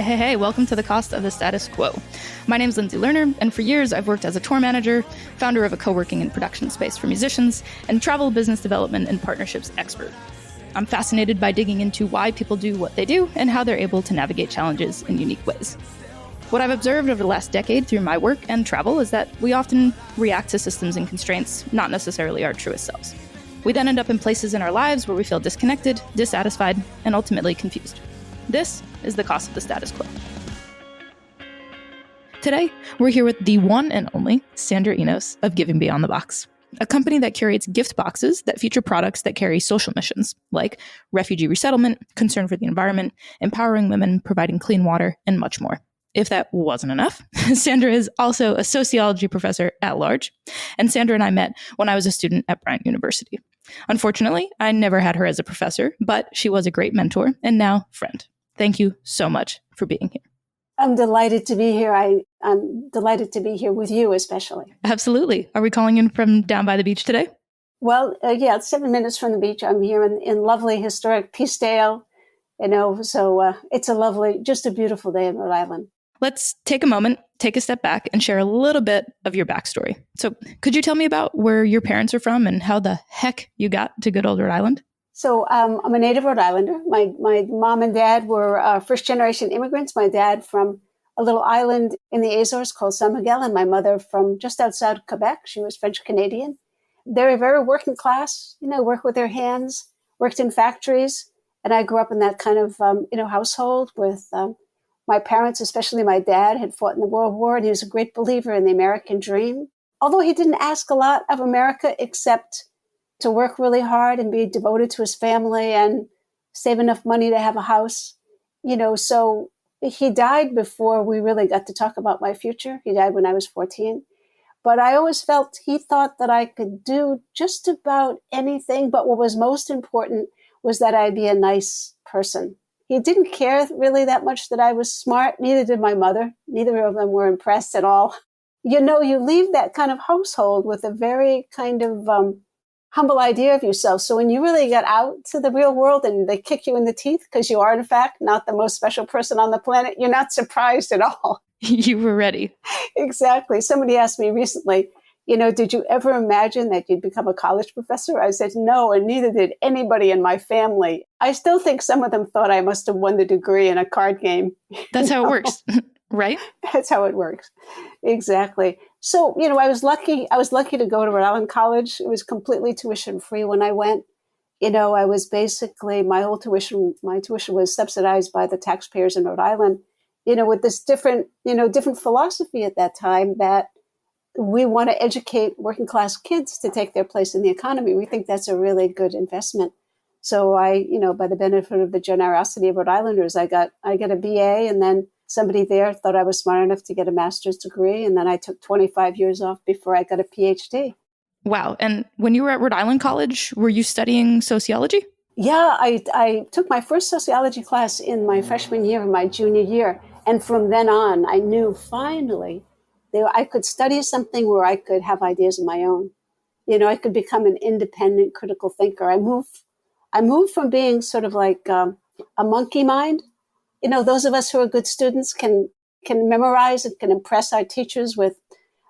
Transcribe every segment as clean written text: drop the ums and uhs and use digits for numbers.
Hey, welcome to the Cost of the Status Quo. My name's Lindsay Lerner, and for years I've worked as a tour manager, founder of a co-working and production space for musicians, and travel business development and partnerships expert. I'm fascinated by digging into why people do what they do and how they're able to navigate challenges in unique ways. What I've observed over the last decade through my work and travel is that we often react to systems and constraints, not necessarily our truest selves. We then end up in places in our lives where we feel disconnected, dissatisfied, and ultimately confused. This is the cost of the status quo. Today, we're here with the one and only Sandra Enos of Giving Beyond the Box, a company that curates gift boxes that feature products that carry social missions, like refugee resettlement, concern for the environment, empowering women, providing clean water, and much more. If that wasn't enough, Sandra is also a sociology professor at large, and Sandra and I met when I was a student at Bryant University. Unfortunately, I never had her as a professor, but she was a great mentor and now friend. Thank you so much for being here. I'm delighted to be here. I'm delighted to be here with you, especially. Absolutely. Are we calling in from down by the beach today? Well, it's 7 minutes from the beach. I'm here in lovely, historic Peacedale, so it's just a beautiful day in Rhode Island. Let's take a moment, take a step back, and share a little bit of your backstory. So could you tell me about where your parents are from and how the heck you got to good old Rhode Island? So I'm a native Rhode Islander. My mom and dad were first-generation immigrants. My dad from a little island in the Azores called San Miguel, and my mother from just outside Quebec. She was French-Canadian. They're very working class, work with their hands, worked in factories. And I grew up in that kind of, household with my parents, especially my dad, had fought in the World War, and he was a great believer in the American dream. Although he didn't ask a lot of America except to work really hard and be devoted to his family and save enough money to have a house. So he died before we really got to talk about my future. He died when I was 14. But I always felt he thought that I could do just about anything. But what was most important was that I'd be a nice person. He didn't care really that much that I was smart. Neither did my mother. Neither of them were impressed at all. You leave that kind of household with a very kind of humble idea of yourself. So when you really get out to the real world and they kick you in the teeth because you are, in fact, not the most special person on the planet, you're not surprised at all. You were ready. Exactly. Somebody asked me recently, did you ever imagine that you'd become a college professor? I said, no, and neither did anybody in my family. I still think some of them thought I must have won the degree in a card game. That's how it works, right? That's how it works. Exactly. So, I was lucky to go to Rhode Island College. It was completely tuition free when I went. I was basically, my tuition was subsidized by the taxpayers in Rhode Island, with this different philosophy at that time that we want to educate working class kids to take their place in the economy. We think that's a really good investment. So I, by the benefit of the generosity of Rhode Islanders, I got a BA, and then somebody there thought I was smart enough to get a master's degree. And then I took 25 years off before I got a PhD. Wow. And when you were at Rhode Island College, were you studying sociology? Yeah, I took my first sociology class in my freshman year, my junior year. And from then on, I knew finally I could study something where I could have ideas of my own. I could become an independent critical thinker. I moved from being sort of like a monkey mind. Those of us who are good students can memorize and can impress our teachers with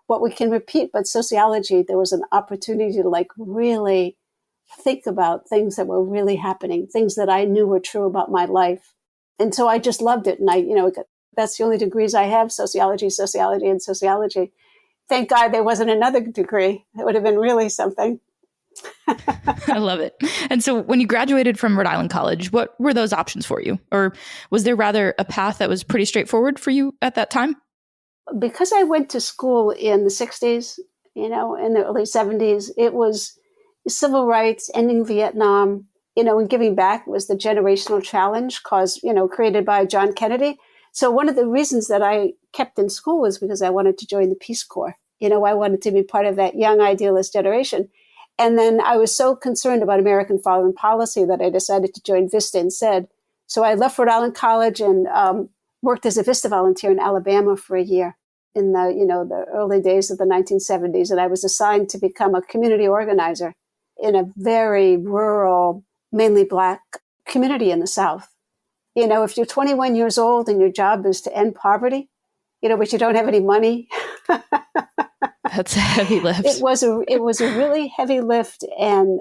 what we can repeat. But sociology, there was an opportunity to really think about things that were really happening, things that I knew were true about my life. And so I just loved it. And that's the only degrees I have, sociology, and sociology. Thank God there wasn't another degree. That would have been really something. I love it. And so when you graduated from Rhode Island College, what were those options for you? Or was there rather a path that was pretty straightforward for you at that time? Because I went to school in the 60s, in the early 70s, it was civil rights, ending Vietnam, and giving back was the generational challenge created by John Kennedy. So one of the reasons that I kept in school was because I wanted to join the Peace Corps. I wanted to be part of that young idealist generation. And then I was so concerned about American foreign policy that I decided to join Vista instead. So I left Rhode Island College and worked as a Vista volunteer in Alabama for a year in the early days of the 1970s. And I was assigned to become a community organizer in a very rural, mainly Black community in the South. If you're 21 years old and your job is to end poverty, but you don't have any money. That's a heavy lift. It was a really heavy lift. And,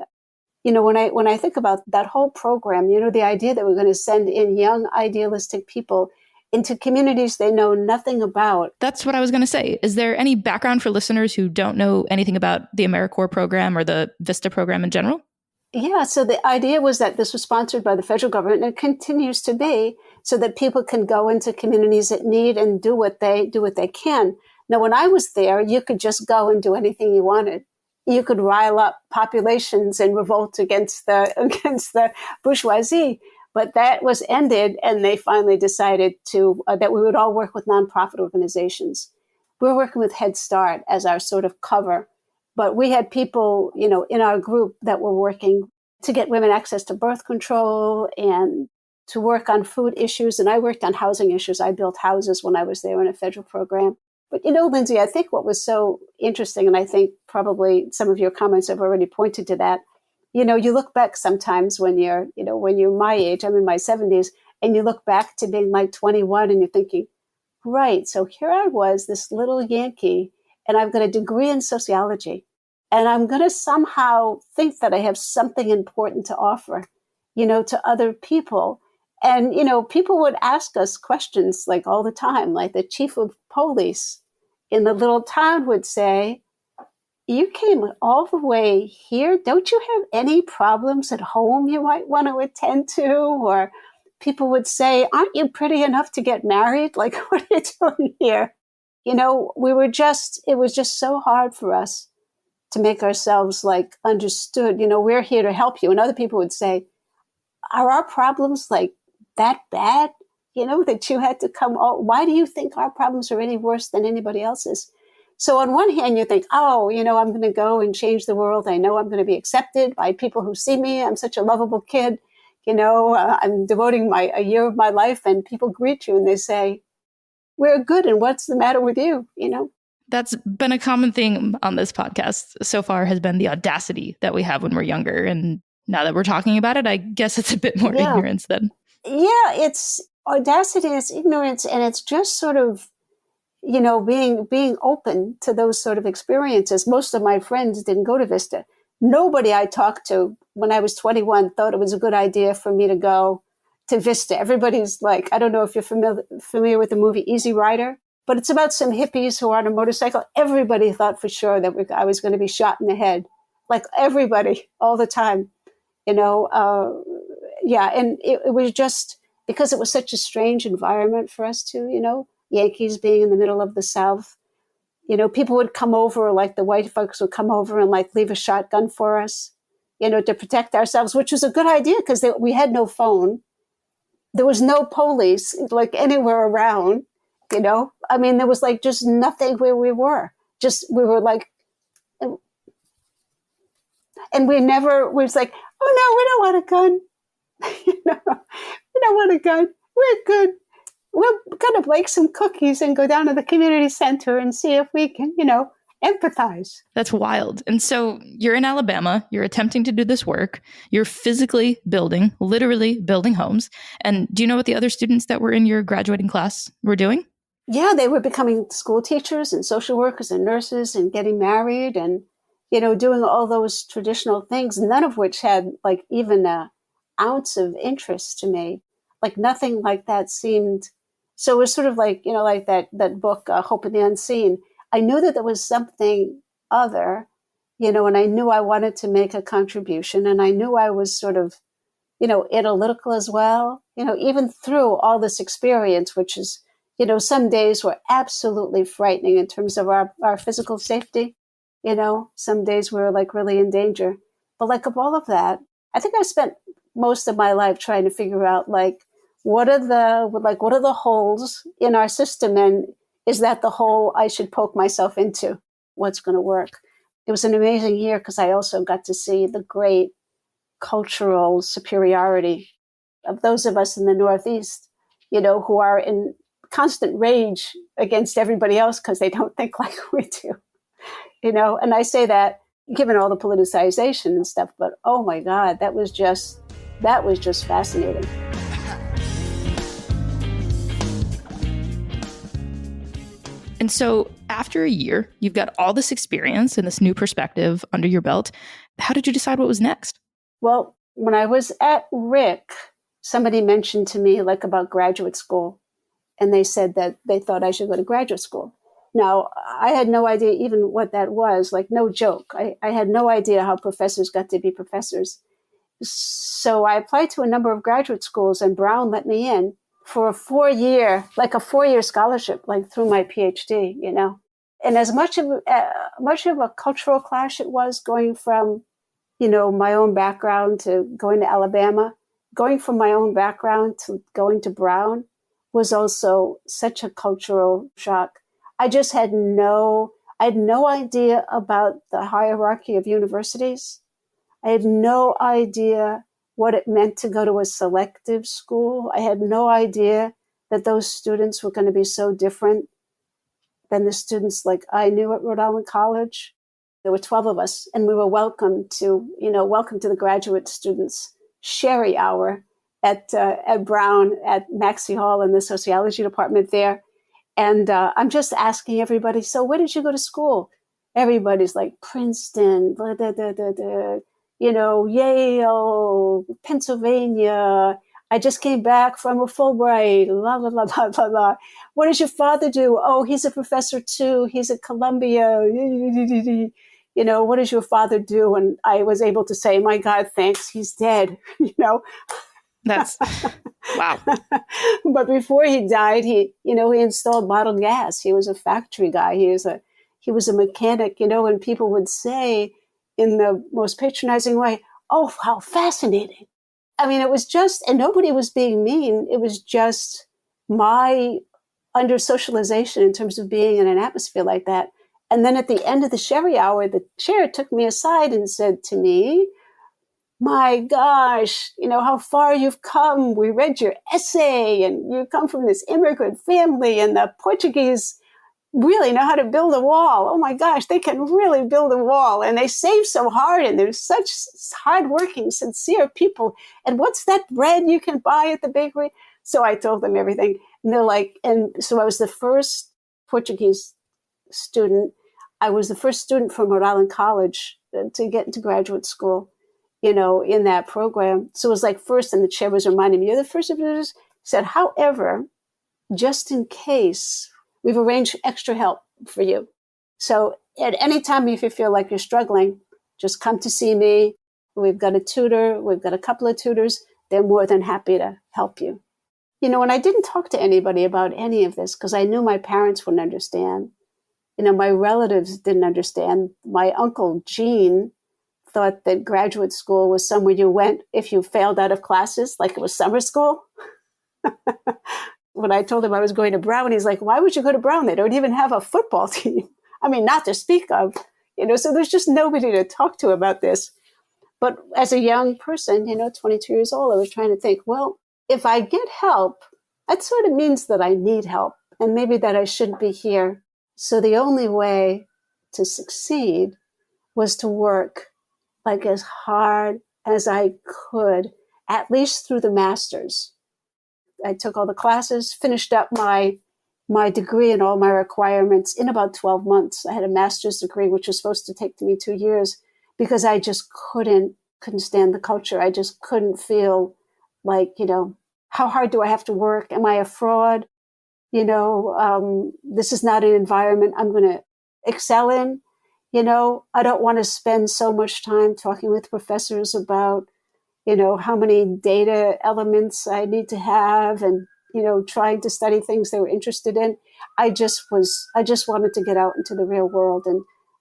when I think about that whole program, the idea that we're going to send in young, idealistic people into communities they know nothing about. That's what I was going to say. Is there any background for listeners who don't know anything about the Americorps program or the Vista program in general? Yeah, so the idea was that this was sponsored by the federal government, and it continues to be, so that people can go into communities that need and do what they can. Now, when I was there, you could just go and do anything you wanted. You could rile up populations and revolt against the bourgeoisie, but that was ended, and they finally decided that we would all work with nonprofit organizations. We're working with Head Start as our sort of cover. But we had people, in our group that were working to get women access to birth control and to work on food issues. And I worked on housing issues. I built houses when I was there in a federal program. But, Lindsay, I think what was so interesting, and I think probably some of your comments have already pointed to that, you look back sometimes when you're my age, I'm in my 70s, and you look back to being like 21 and you're thinking, right, so here I was, this little Yankee, and I've got a degree in sociology, and I'm going to somehow think that I have something important to offer, to other people. And, people would ask us questions like all the time, like the chief of police in the little town would say, you came all the way here. Don't you have any problems at home you might want to attend to? Or people would say, aren't you pretty enough to get married? Like, what are you doing here? It was just so hard for us to make ourselves like understood, we're here to help you. And other people would say, are our problems like that bad, that you had to come? Why do you think our problems are any worse than anybody else's? So on one hand, you think, I'm going to go and change the world. I know I'm going to be accepted by people who see me. I'm such a lovable kid. I'm devoting a year of my life, and people greet you and they say, we're good. And what's the matter with you? That's been a common thing on this podcast so far, has been the audacity that we have when we're younger. And now that we're talking about it, I guess it's a bit more ignorance then. Yeah, it's audacity, it's ignorance, and it's just sort of, being open to those sort of experiences. Most of my friends didn't go to Vista. Nobody I talked to when I was 21 thought it was a good idea for me to go to Vista. Everybody's like, I don't know if you're familiar with the movie Easy Rider, but it's about some hippies who are on a motorcycle. Everybody thought for sure that I was going to be shot in the head. Like everybody, all the time, And it was just because it was such a strange environment for us too, Yankees being in the middle of the South. People would come over, like the white folks would come over and like leave a shotgun for us, to protect ourselves, which was a good idea because we had no phone. There was no police like anywhere around, I mean, there was like just nothing where we were. We were like, and we was like, oh no, we don't want a gun. We don't want a gun. We're good. We're going to bake some cookies and go down to the community center and see if we can, empathize. That's wild. And so you're in Alabama, you're attempting to do this work, you're physically literally building homes. And do you know what the other students that were in your graduating class were doing? Yeah, they were becoming school teachers and social workers and nurses and getting married and, doing all those traditional things, none of which had like even an ounce of interest to me. Like nothing like that seemed. So it was sort of like, like that book, Hope in the Unseen. I knew that there was something other, and I knew I wanted to make a contribution. And I knew I was sort of, analytical as well, even through all this experience, which is, some days were absolutely frightening in terms of our physical safety. Some days we were like really in danger. But like of all of that, I think I spent most of my life trying to figure out like, what are the holes in our system? And is that the hole I should poke myself into? What's going to work? It was an amazing year because I also got to see the great cultural superiority of those of us in the Northeast, who are in constant rage against everybody else because they don't think like we do, and I say that given all the politicization and stuff, but oh my God, that was just fascinating. And so after a year, you've got all this experience and this new perspective under your belt. How did you decide what was next? Well, when I was at Rick, somebody mentioned to me like about graduate school, and they said that they thought I should go to graduate school. Now, I had no idea even what that was, like no joke. I had no idea how professors got to be professors. So I applied to a number of graduate schools, and Brown let me in for a 4-year scholarship, like through my PhD, you know. And as much of a cultural clash it was going from, you know, my own background to going to Alabama, going from my own background to going to Brown was also such a cultural shock. I had no idea about the hierarchy of universities. I had no idea what it meant to go to a selective school. I had no idea that those students were going to be so different than the students like I knew at Rhode Island College. There were 12 of us, and we were welcome to the graduate students' sherry hour at Brown at Maxey Hall in the sociology department there. And I'm just asking everybody, so where did you go to school? Everybody's like Princeton, blah, blah, blah, blah, blah, Yale, Pennsylvania. I just came back from a Fulbright, blah, blah, blah, blah, blah, blah. What does your father do? Oh, he's a professor too. He's at Columbia. What does your father do? And I was able to say, my God, thanks, he's dead, That's wow. But before he died, he installed bottled gas. He was a factory guy. He was a mechanic, and people would say in the most patronizing way, oh, how fascinating. I mean, it was just, and nobody was being mean. It was just my under socialization in terms of being in an atmosphere like that. And then at the end of the sherry hour, the chair took me aside and said to me, my gosh, how far you've come. We read your essay, and you come from this immigrant family, and the Portuguese really know how to build a wall. Oh my gosh, they can really build a wall, and they save so hard, and they're such hardworking, sincere people. And what's that bread you can buy at the bakery? So I told them everything. And they're like, and so I was the first Portuguese student. I was the first student from Rhode Island College to get into graduate school, in that program. So it was like first, and the chair was reminding me, you're the first of yours. He said, however, just in case, we've arranged extra help for you. So at any time, if you feel like you're struggling, just come to see me. We've got a tutor. We've got a couple of tutors. They're more than happy to help you. And I didn't talk to anybody about any of this because I knew my parents wouldn't understand. My relatives didn't understand. My uncle, Gene, thought that graduate school was somewhere you went if you failed out of classes, like it was summer school. When I told him I was going to Brown, he's like, why would you go to Brown? They don't even have a football team. I mean, not to speak of, so there's just nobody to talk to about this. But as a young person, 22 years old, I was trying to think, well, if I get help, that sort of means that I need help and maybe that I shouldn't be here. So the only way to succeed was to work like as hard as I could, at least through the master's. I took all the classes, finished up my degree and all my requirements in about 12 months. I had a master's degree, which was supposed to take me 2 years, because I just couldn't stand the culture. I just couldn't feel like, how hard do I have to work? Am I a fraud? This is not an environment I'm going to excel in. I don't want to spend so much time talking with professors about, how many data elements I need to have and, trying to study things they were interested in. I just wanted to get out into the real world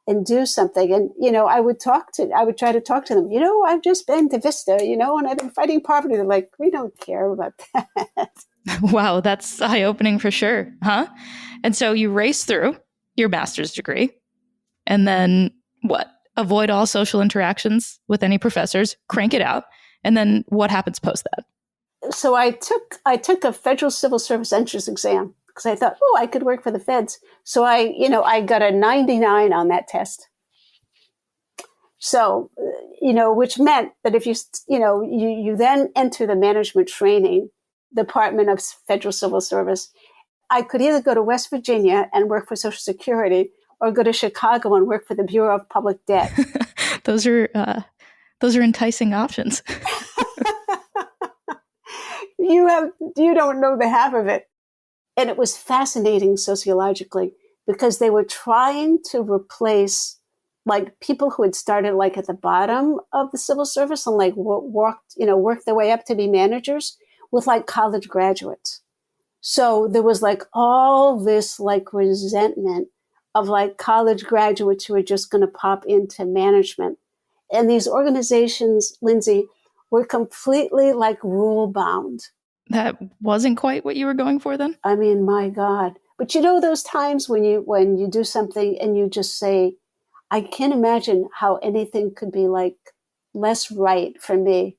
and do something. And, I would try to talk to them, I've just been to Vista, and I've been fighting poverty. They're like, we don't care about that. Wow, that's eye-opening for sure, huh? And so you race through your master's degree, and then what? Avoid all social interactions with any professors, crank it out, and then what happens post that? So I took a federal civil service entrance exam because I thought, I could work for the feds. So I got a 99 on that test. So, which meant that if you then enter the management training department of federal civil service, I could either go to West Virginia and work for Social Security or go to Chicago and work for the Bureau of Public Debt. Those are enticing options. You don't know the half of it. And it was fascinating sociologically because they were trying to replace like people who had started like at the bottom of the civil service and like worked their way up to be managers with like college graduates. So there was like all this like resentment of like college graduates who were just going to pop into management. And these organizations, Lindsay, were completely like rule bound. That wasn't quite what you were going for then? I mean, my God. But you know those times when you do something and you just say, I can't imagine how anything could be like less right for me,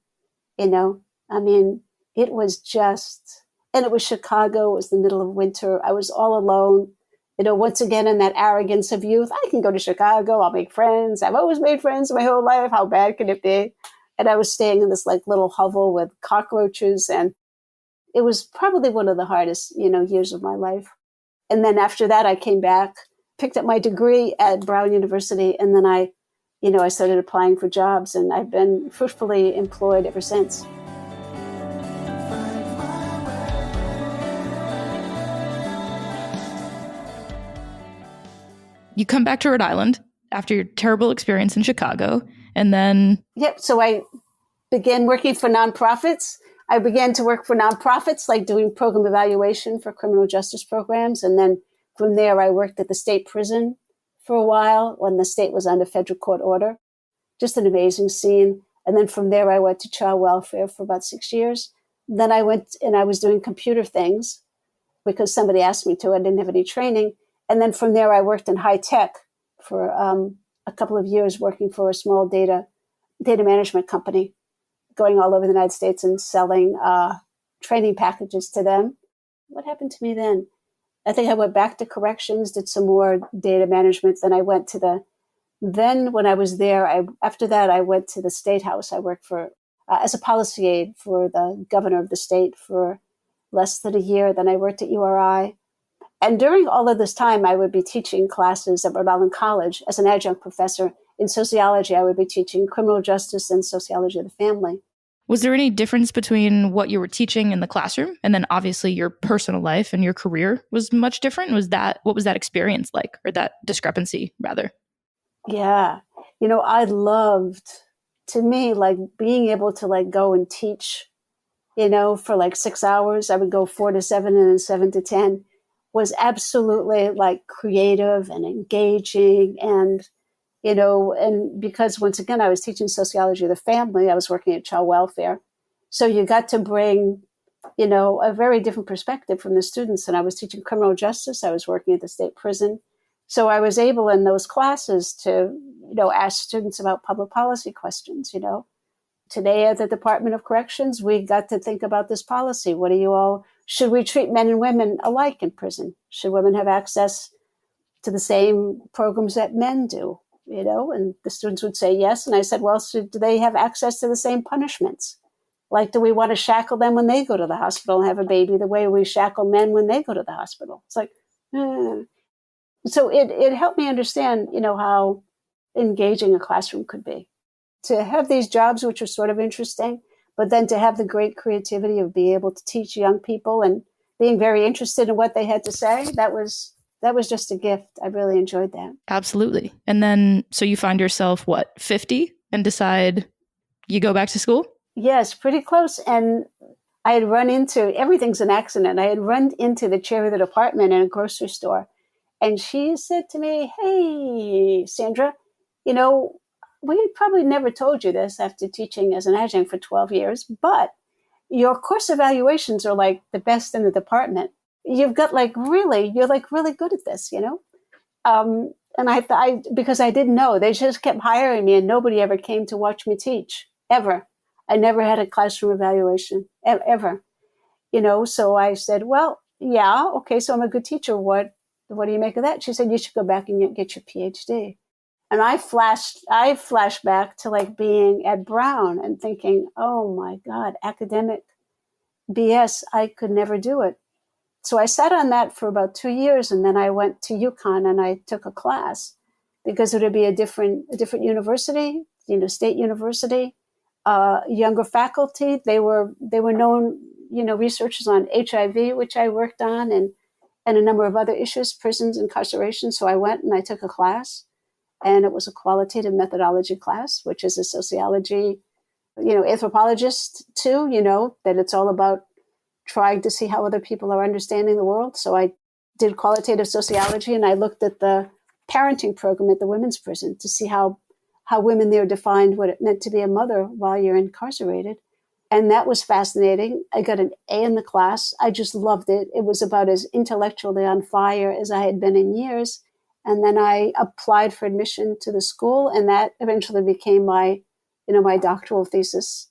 you know? I mean, it was just, and it was Chicago, it was the middle of winter. I was all alone, you know, once again in that arrogance of youth. I can go to Chicago, I'll make friends. I've always made friends my whole life. How bad can it be? And I was staying in this like little hovel with cockroaches, and it was probably one of the hardest, years of my life. And then after that, I came back, picked up my degree at Brown University, and then I started applying for jobs, and I've been fruitfully employed ever since. You come back to Rhode Island after your terrible experience in Chicago, and then... Yep, so I began working for nonprofits. I began to work for nonprofits, like doing program evaluation for criminal justice programs. And then from there, I worked at the state prison for a while when the state was under federal court order. Just an amazing scene. And then from there, I went to child welfare for about 6 years. Then I went and I was doing computer things because somebody asked me to. I didn't have any training. And then from there, I worked in high tech for a couple of years, working for a small data management company, going all over the United States and selling training packages to them. What happened to me then? I think I went back to corrections, did some more data management. Then when I was there, after that, I went to the State House. I worked for as a policy aide for the governor of the state for less than a year. Then I worked at URI. And during all of this time, I would be teaching classes at Rhode Island College as an adjunct professor. In sociology, I would be teaching criminal justice and sociology of the family. Was there any difference between what you were teaching in the classroom and then obviously your personal life and your career was much different? What was that experience like, or that discrepancy rather? Yeah. I loved, to me, like being able to like go and teach, for like 6 hours. I would go 4 to 7 and then 7 to 10 was absolutely like creative and engaging. And and because once again, I was teaching sociology of the family, I was working at child welfare. So you got to bring, a very different perspective from the students. And I was teaching criminal justice. I was working at the state prison. So I was able in those classes to, ask students about public policy questions, Today at the Department of Corrections, we got to think about this policy. Should we treat men and women alike in prison? Should women have access to the same programs that men do? And the students would say yes. And I said, well, do they have access to the same punishments? Like, do we want to shackle them when they go to the hospital and have a baby the way we shackle men when they go to the hospital? It's like, So it helped me understand, how engaging a classroom could be. To have these jobs, which are sort of interesting, but then to have the great creativity of being able to teach young people and being very interested in what they had to say, that was just a gift. I really enjoyed that. Absolutely. And then, so you find yourself, 50 and decide you go back to school? Yes, pretty close. And I had run into, everything's an accident. I had run into the chair of the department in a grocery store. And she said to me, hey, Sandra, we probably never told you this after teaching as an adjunct for 12 years, but your course evaluations are like the best in the department. You've got you're really good at this, And because I didn't know, they just kept hiring me and nobody ever came to watch me teach, ever. I never had a classroom evaluation, ever. So I said, well, yeah, okay, so I'm a good teacher. What do you make of that? She said, you should go back and get your PhD. And I flashed back to like being at Brown and thinking, oh my God, academic BS, I could never do it. So I sat on that for about 2 years, and then I went to UConn and I took a class because it would be a different university, state university, younger faculty. They were known, researchers on HIV, which I worked on, and a number of other issues, prisons, incarceration. So I went and I took a class, and it was a qualitative methodology class, which is a sociology, anthropologist too, that it's all about trying to see how other people are understanding the world. So I did qualitative sociology, and I looked at the parenting program at the women's prison to see how women there defined what it meant to be a mother while you're incarcerated. And that was fascinating. I got an A in the class. I just loved it. It was about as intellectually on fire as I had been in years. And then I applied for admission to the school, and that eventually became my doctoral thesis.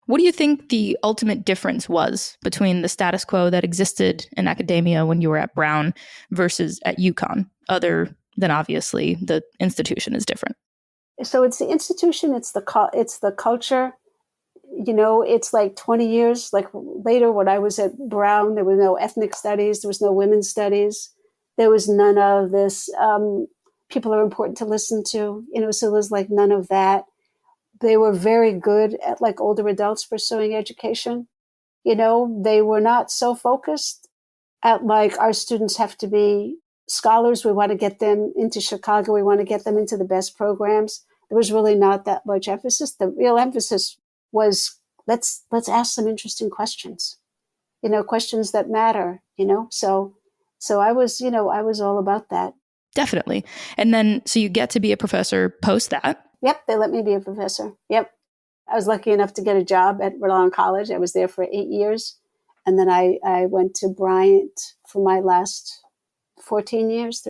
What do you think the ultimate difference was between the status quo that existed in academia when you were at Brown versus at UConn, other than obviously the institution is different? So it's the institution, it's the culture. It's like 20 years like later when I was at Brown, there was no ethnic studies, there was no women's studies, there was none of this. People are important to listen to, so there was like none of that. They were very good at like older adults pursuing education. They were not so focused at like our students have to be scholars. We want to get them into Chicago. We want to get them into the best programs. There was really not that much emphasis. The real emphasis was let's ask some interesting questions, questions that matter, So I was, I was all about that. Definitely. And then, so you get to be a professor post that. Yep, they let me be a professor. Yep. I was lucky enough to get a job at Rhode Island College. I was there for 8 years. And then I went to Bryant for my last 13 years.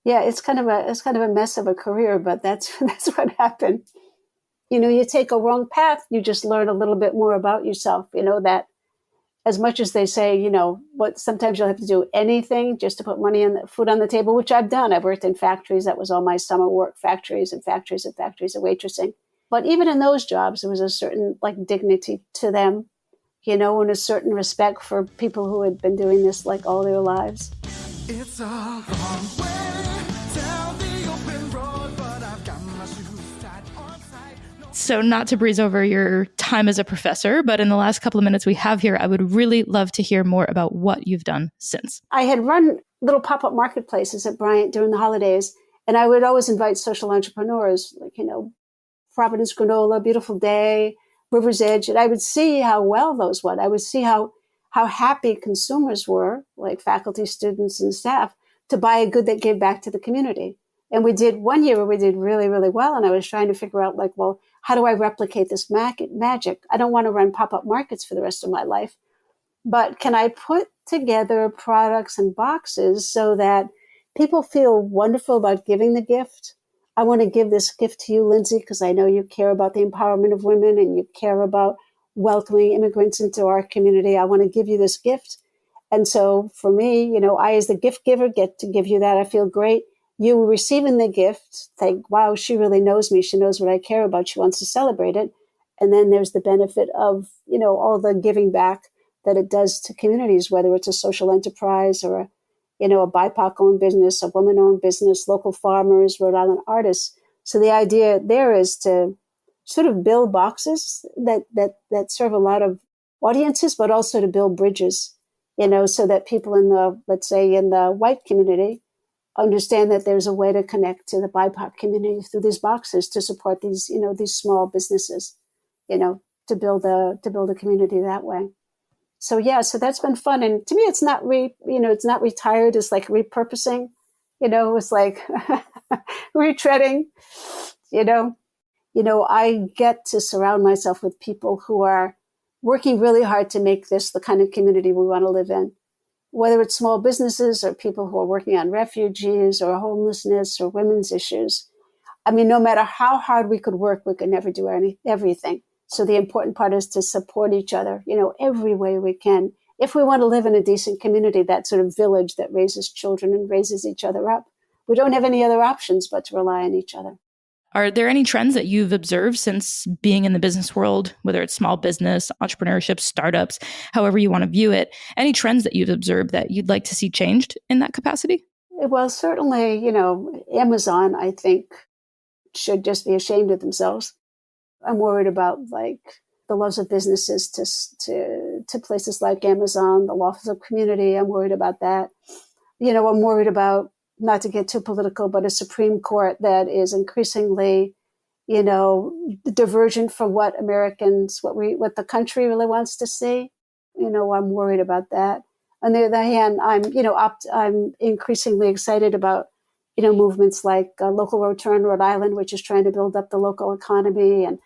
Yeah, it's kind of a mess of a career, but that's what happened. You take a wrong path, you just learn a little bit more about yourself, that as much as they say, what sometimes you'll have to do anything just to put money and food on the table, which I've done. I've worked in factories. That was all my summer work, factories of waitressing. But even in those jobs, there was a certain like dignity to them, and a certain respect for people who had been doing this like all their lives. It's a long way down the open road, but I've got my shoes tied on tight. So not to breeze over your time as a professor, but in the last couple of minutes we have here, I would really love to hear more about what you've done since. I had run little pop-up marketplaces at Bryant during the holidays, and I would always invite social entrepreneurs, like, Providence Granola, Beautiful Day, River's Edge, and I would see how well those went. I would see how happy consumers were, like faculty, students, and staff, to buy a good that gave back to the community. And we did one year where we did really, really well. And I was trying to figure out, like, well, how do I replicate this magic? I don't want to run pop-up markets for the rest of my life. But can I put together products and boxes so that people feel wonderful about giving the gift? I want to give this gift to you, Lindsay, because I know you care about the empowerment of women and you care about welcoming immigrants into our community. I want to give you this gift. And so for me, I, as the gift giver, get to give you that. I feel great. You receiving the gift, think, wow, she really knows me. She knows what I care about. She wants to celebrate it. And then there's the benefit of, all the giving back that it does to communities, whether it's a social enterprise or a BIPOC-owned business, a woman-owned business, local farmers, Rhode Island artists. So the idea there is to sort of build boxes that serve a lot of audiences, but also to build bridges, so that people in the, let's say, in the white community understand that there's a way to connect to the BIPOC community through these boxes to support these, these small businesses, to build a community that way. So yeah, so that's been fun. And to me, it's not it's not retired. It's like repurposing, it's like retreading, I get to surround myself with people who are working really hard to make this the kind of community we want to live in, whether it's small businesses or people who are working on refugees or homelessness or women's issues. I mean, no matter how hard we could work, we could never do everything. So the important part is to support each other, every way we can. If we want to live in a decent community, that sort of village that raises children and raises each other up, we don't have any other options but to rely on each other. Are there any trends that you've observed since being in the business world, whether it's small business, entrepreneurship, startups, however you want to view it? Any trends that you've observed that you'd like to see changed in that capacity? Well, certainly, Amazon, I think, should just be ashamed of themselves. I'm worried about the loss of businesses to places like Amazon, the loss of community. I'm worried about that. I'm worried about, not to get too political, but a Supreme Court that is increasingly, divergent from what Americans, what the country really wants to see. I'm worried about that. On the other hand, I'm increasingly excited about, movements like Local Road Turn Rhode Island, which is trying to build up the local economy, and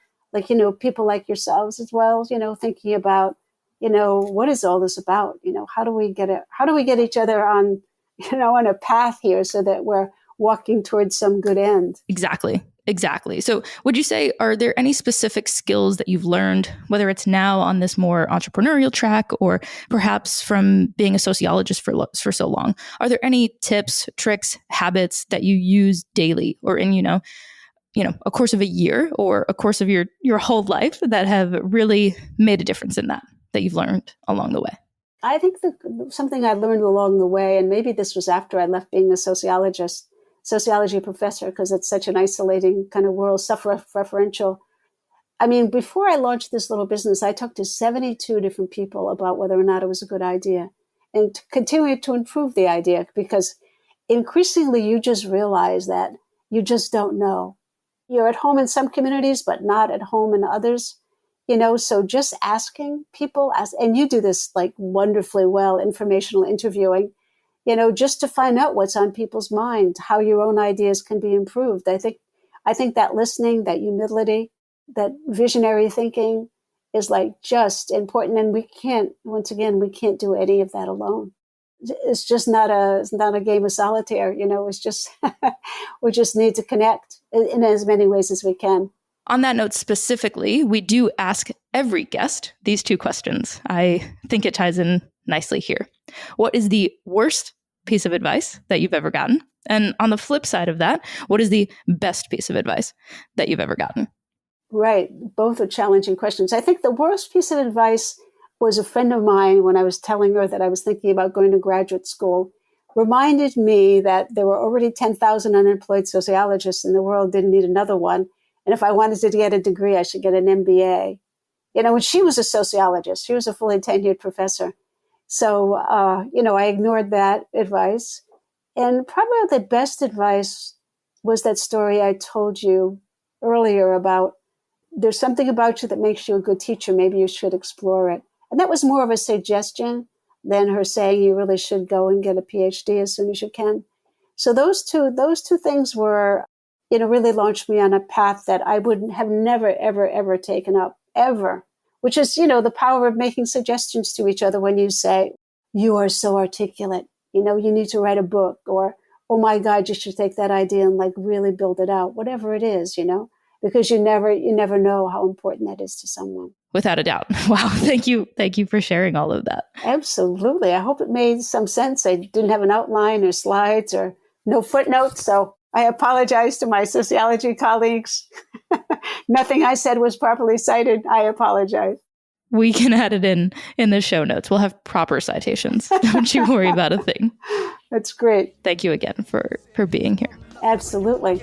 people like yourselves as well, thinking about, what is all this about? How do we get each other on, on a path here so that we're walking towards some good end? Exactly. So would you say, are there any specific skills that you've learned, whether it's now on this more entrepreneurial track or perhaps from being a sociologist for so long? Are there any tips, tricks, habits that you use daily or in, a course of a year or a course of your whole life that have really made a difference in that you've learned along the way? I think something I learned along the way, and maybe this was after I left being a sociology professor, because it's such an isolating kind of world, self-referential. I mean, before I launched this little business, I talked to 72 different people about whether or not it was a good idea, and continued to improve the idea, because increasingly you just realize that you just don't know. You're at home in some communities, but not at home in others. So just asking people, and you do this wonderfully well, informational interviewing, just to find out what's on people's mind, how your own ideas can be improved. I think that listening, that humility, that visionary thinking is just important. And we can't do any of that alone. It's just not a game of solitaire. It's just, we just need to connect in as many ways as we can. On that note specifically, we do ask every guest these two questions. I think it ties in nicely here. What is the worst piece of advice that you've ever gotten? And on the flip side of that, what is the best piece of advice that you've ever gotten? Right. Both are challenging questions. I think the worst piece of advice was a friend of mine, when I was telling her that I was thinking about going to graduate school, reminded me that there were already 10,000 unemployed sociologists in the world, didn't need another one. And if I wanted to get a degree, I should get an MBA. And she was a sociologist. She was a fully tenured professor. So, I ignored that advice. And probably the best advice was that story I told you earlier about, there's something about you that makes you a good teacher. Maybe you should explore it. And that was more of a suggestion than her saying you really should go and get a PhD as soon as you can. So those two things were, really launched me on a path that I would have never, ever, ever taken up, ever, which is, the power of making suggestions to each other when you say, you are so articulate, you need to write a book, or, oh my God, you should take that idea and really build it out, whatever it is, because you never know how important that is to someone. Without a doubt. Wow. Thank you. Thank you for sharing all of that. Absolutely. I hope it made some sense. I didn't have an outline or slides or no footnotes, so I apologize to my sociology colleagues. Nothing I said was properly cited. I apologize. We can add it in the show notes. We'll have proper citations. Don't you worry about a thing. That's great. Thank you again for being here. Absolutely.